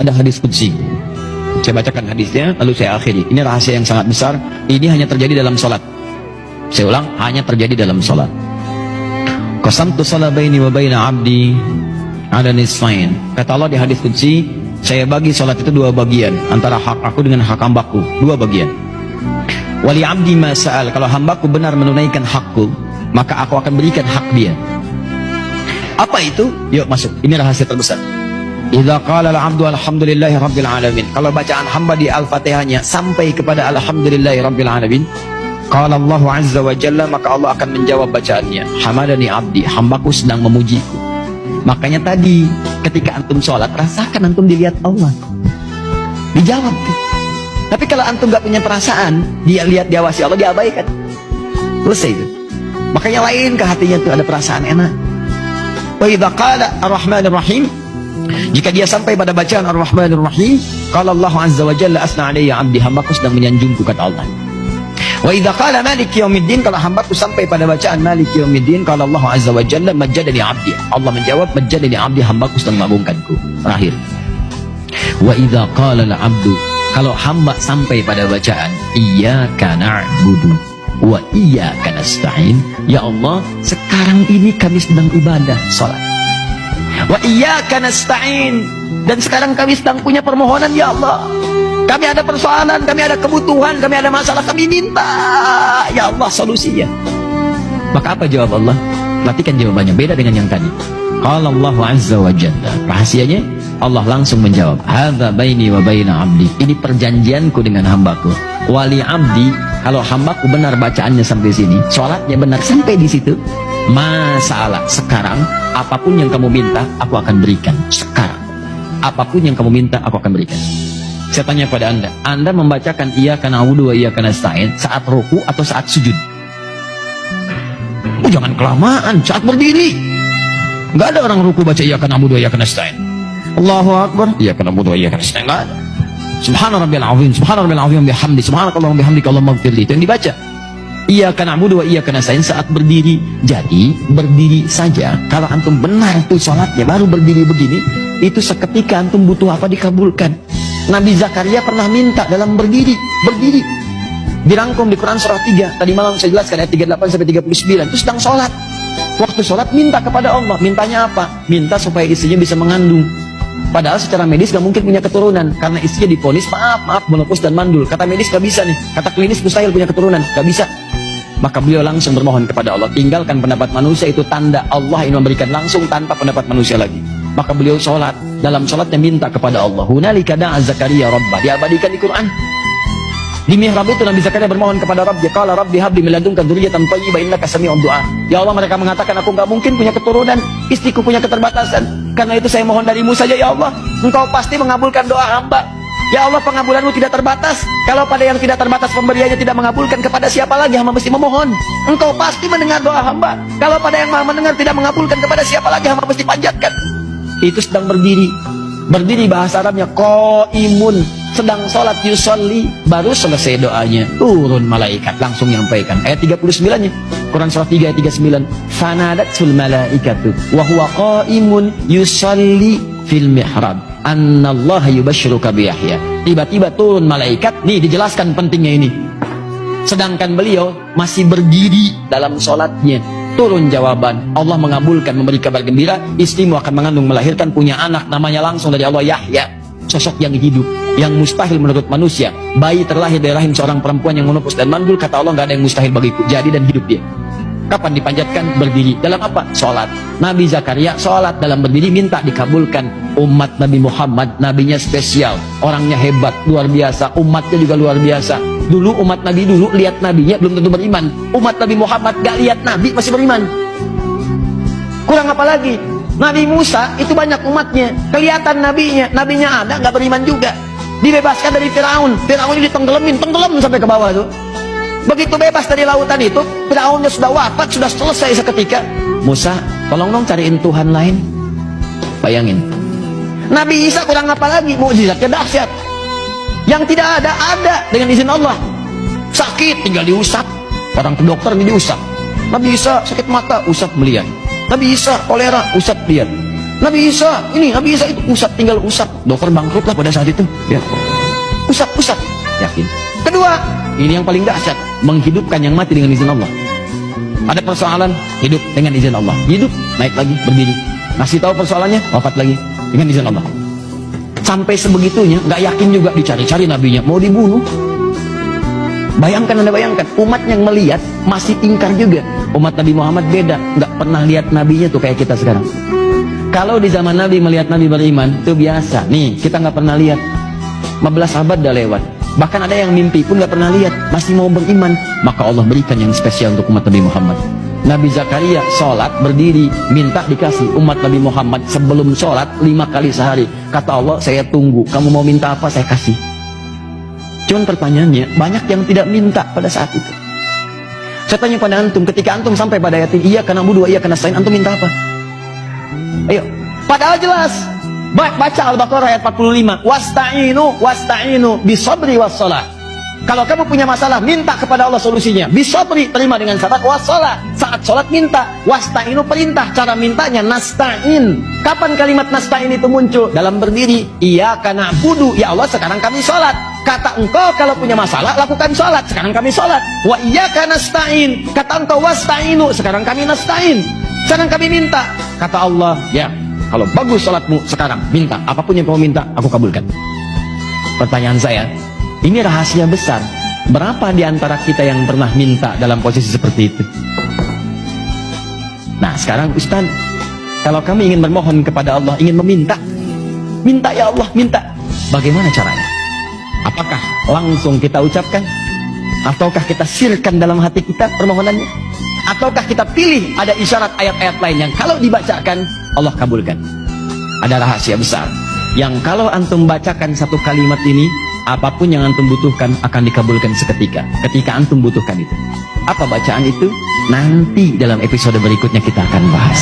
ada hadis qudsi. Saya bacakan hadisnya, lalu saya akhiri. Ini rahasia yang sangat besar. Ini hanya terjadi dalam sholat. Saya ulang, hanya terjadi dalam sholat. Qasamtu shalah baini wa baina abdi ala nisfain. Kata Allah di hadis qudsi, saya bagi sholat itu dua bagian, antara hak aku dengan hak hambaku, dua bagian. Wali abdi ma sa'al, kalau hambaku benar menunaikan hakku, maka aku akan berikan hak dia. Apa itu? Yuk masuk, ini rahasia terbesar. Idza qala al-'abdu alhamdulillahi rabbil alamin. Kalau bacaan hamba di Al-Fatihahnya sampai kepada alhamdulillahi rabbil alamin, qala Allahu azza wa jalla, maka Allah akan menjawab bacaannya, hamadani abdi, hambaku sedang memujiku. Makanya tadi ketika antum sholat, rasakan antum dilihat Allah, dijawab tuh. Tapi kalau antum gak punya perasaan, dia lihat diawasi Allah, diabaikan, selesai itu. Makanya lain ke hatinya tuh ada perasaan enak. Wa idza qala ar-rahmanir rahim, jika dia sampai pada bacaan ar-rahmanir rahim, qala Allah azza wa jalla asna alayya abdi, hambaku sedang menyanjungku, kata Allah. Wa idza qala maliki yaumiddin, kalau hambaku sampai pada bacaan maliki yaumiddin, qala Allah azza wa jalla majjadani abdi, Allah menjawab majjadani abdi, hambaku sedang mengagungkanku. Terakhir. Wa idza qala al-abdu, kalau hamba sampai pada bacaan iyyaka na'budu wa iyyaka nasta'in, ya Allah sekarang ini kami sedang ibadah salat, wa iyyaka nasta'in, dan sekarang kami sedang punya permohonan, ya Allah kami ada persoalan, kami ada kebutuhan, kami ada masalah, kami minta ya Allah solusinya. Maka apa jawab Allah? Perhatikan jawabannya, beda dengan yang tadi. Qala Allah azza wa jalla, rahasianya Allah langsung menjawab, hadza baini wa baina abdi, ini perjanjianku dengan hambaku. Wali abdi, kalau hambaku benar bacaannya sampai sini, sholatnya benar sampai di situ, masalah sekarang apapun yang kamu minta aku akan berikan. Sekarang apapun yang kamu minta aku akan berikan. Saya tanya pada anda membacakan iyyaka na'budu wa iyyaka nasta'in saat ruku atau saat sujud? Oh, jangan kelamaan, saat berdiri. Nggak ada orang ruku baca iyyaka na'budu wa iyyaka nasta'in. Allahu akbar, iyyaka na'budu wa iyyaka nasta'in. Nggak ada. Subhana rabbiyal azim, subhana rabbiyal azim bihamdi, subhanakallahumma bihamdika Allahumma ighfirli. Itu yang dibaca. Iyyaka na'budu wa iyyaka nasta'in saat berdiri. Jadi berdiri saja, kalau antum benar itu salatnya baru berdiri begini, itu seketika antum butuh apa dikabulkan. Nabi Zakaria pernah minta dalam berdiri, dirangkum di Quran surah 3. Tadi malam saya jelaskan ayat 38 sampai 39. Itu sedang sholat. Waktu sholat minta kepada Allah. Mintanya apa? Minta supaya istrinya bisa mengandung. Padahal secara medis gak mungkin punya keturunan, karena istrinya divonis maaf menopause dan mandul. Kata medis gak bisa nih, kata klinis mustahil punya keturunan, gak bisa. Maka beliau langsung bermohon kepada Allah, tinggalkan pendapat manusia, itu tanda Allah ingin memberikan langsung tanpa pendapat manusia lagi. Maka beliau sholat, dalam sholatnya minta kepada Allah. Hunalika da'a Zakaria rabbah, diabadikan di Quran. Di mihrab itu Nabi Zakaria bermohon kepada Rabbi, qala rabbi habli min ladunka dzurriyyatan thayyibah innaka sami'ud du'a. Ya Allah, mereka mengatakan aku enggak mungkin punya keturunan, istriku punya keterbatasan. Karena itu saya mohon darimu saja ya Allah. Engkau pasti mengabulkan doa hamba. Ya Allah, pengabulanmu tidak terbatas. Kalau pada yang tidak terbatas pemberiannya tidak mengabulkan, kepada siapa lagi hamba mesti memohon? Engkau pasti mendengar doa hamba. Kalau pada yang maha mendengar tidak mengabulkan, kepada siapa lagi hamba mesti panjatkan? Itu sedang berdiri. Berdiri bahasa Arabnya qaimun, sedang sholat yusolli, baru selesai doanya turun malaikat langsung menyampaikan ayat 39-nya Quran surah 3 ayat 39, fanadatsul malaikatu wa huwa qaimun yusolli fil mihrab annallaha yubashshiruka bi Yahya. Tiba-tiba turun malaikat, nih dijelaskan pentingnya ini, sedangkan beliau masih berdiri dalam sholatnya. Turun jawaban, Allah mengabulkan, memberi kabar gembira, istrimu akan mengandung, melahirkan, punya anak, namanya langsung dari Allah Yahya. Sosok yang hidup, yang mustahil menurut manusia. Bayi terlahir dari rahim seorang perempuan yang menopause dan mandul, kata Allah nggak ada yang mustahil bagiku, jadi dan hidup dia. Kapan dipanjatkan? Berdiri. Dalam apa? Sholat. Nabi Zakaria sholat dalam berdiri, minta dikabulkan. Umat Nabi Muhammad, nabinya spesial, orangnya hebat, luar biasa, umatnya juga luar biasa. Dulu umat Nabi dulu lihat nabinya belum tentu beriman. Umat Nabi Muhammad gak lihat nabi masih beriman. Kurang apa lagi? Nabi Musa itu banyak umatnya, kelihatan nabinya ada gak beriman juga. Dibebaskan dari Firaun, Firaun ini tenggelam sampai ke bawah tuh. Begitu bebas dari lautan itu, Firaunnya sudah wafat, sudah selesai seketika. Musa, tolong dong cariin Tuhan lain. Bayangin. Nabi Isa kurang apa lagi? Mukjizatnya dahsyat. Yang tidak ada dengan izin Allah. Sakit tinggal diusap, orang ke dokter ini diusap. Nabi Isa sakit mata, usap melihat. Nabi Isa kolera, usap lihat. Nabi Isa, Nabi Isa itu usap, tinggal usap. Dokter bangkrut lah pada saat itu. Ya. Usap, yakin. Kedua, ini yang paling dahsyat, menghidupkan yang mati dengan izin Allah. Ada persoalan, hidup dengan izin Allah. Hidup, naik lagi, berdiri. Ngasih tahu persoalannya, wafat lagi dengan izin Allah. Sampai sebegitunya, nggak yakin juga, dicari-cari nabinya, mau dibunuh. Anda bayangkan, umat yang melihat masih ingkar juga. Umat Nabi Muhammad beda, nggak pernah lihat nabinya tuh kayak kita sekarang. Kalau di zaman Nabi melihat Nabi beriman, itu biasa. Nih, kita nggak pernah lihat. 15 abad udah lewat. Bahkan ada yang mimpi pun nggak pernah lihat, masih mau beriman. Maka Allah berikan yang spesial untuk umat Nabi Muhammad. Nabi Zakaria sholat, berdiri, minta dikasih. Umat Nabi Muhammad sebelum sholat 5 kali sehari. Kata Allah, saya tunggu. Kamu mau minta apa, saya kasih. Cuman pertanyaannya, banyak yang tidak minta pada saat itu. Saya tanya pada antum, ketika antum sampai pada ayat ini, iyyaka na'budu wa iyyaka nasta'in, antum minta apa? Ayo, padahal jelas. Baca Al-Baqarah ayat 45. Wasta'inu bisabri wassalah. Kalau kamu punya masalah, minta kepada Allah solusinya. Bisabri, terima dengan syarat. Wassalah, saat sholat minta. Wasta'inu, perintah. Cara mintanya nasta'in. Kapan kalimat nasta'in itu muncul? Dalam berdiri. Iyyaka na'budu, ya Allah sekarang kami sholat. Kata engkau kalau punya masalah, lakukan sholat. Sekarang kami sholat. Wa iyyaka nasta'in. Kata engkau wasta'inu, sekarang kami nasta'in. Sekarang kami minta. Kata Allah, ya, kalau bagus sholatmu sekarang, minta. Apapun yang kamu minta, aku kabulkan. Pertanyaan saya, ini rahasia besar. Berapa di antara kita yang pernah minta dalam posisi seperti itu? Nah, sekarang Ustaz, kalau kami ingin bermohon kepada Allah, ingin meminta, minta ya Allah, minta. Bagaimana caranya? Apakah langsung kita ucapkan? Ataukah kita sirkan dalam hati kita permohonannya? Ataukah kita pilih ada isyarat ayat-ayat lain yang kalau dibacakan Allah kabulkan? Ada rahasia besar yang kalau antum bacakan satu kalimat ini, apapun yang antum butuhkan akan dikabulkan seketika. Ketika antum butuhkan itu. Apa bacaan itu? Nanti dalam episode berikutnya kita akan bahas.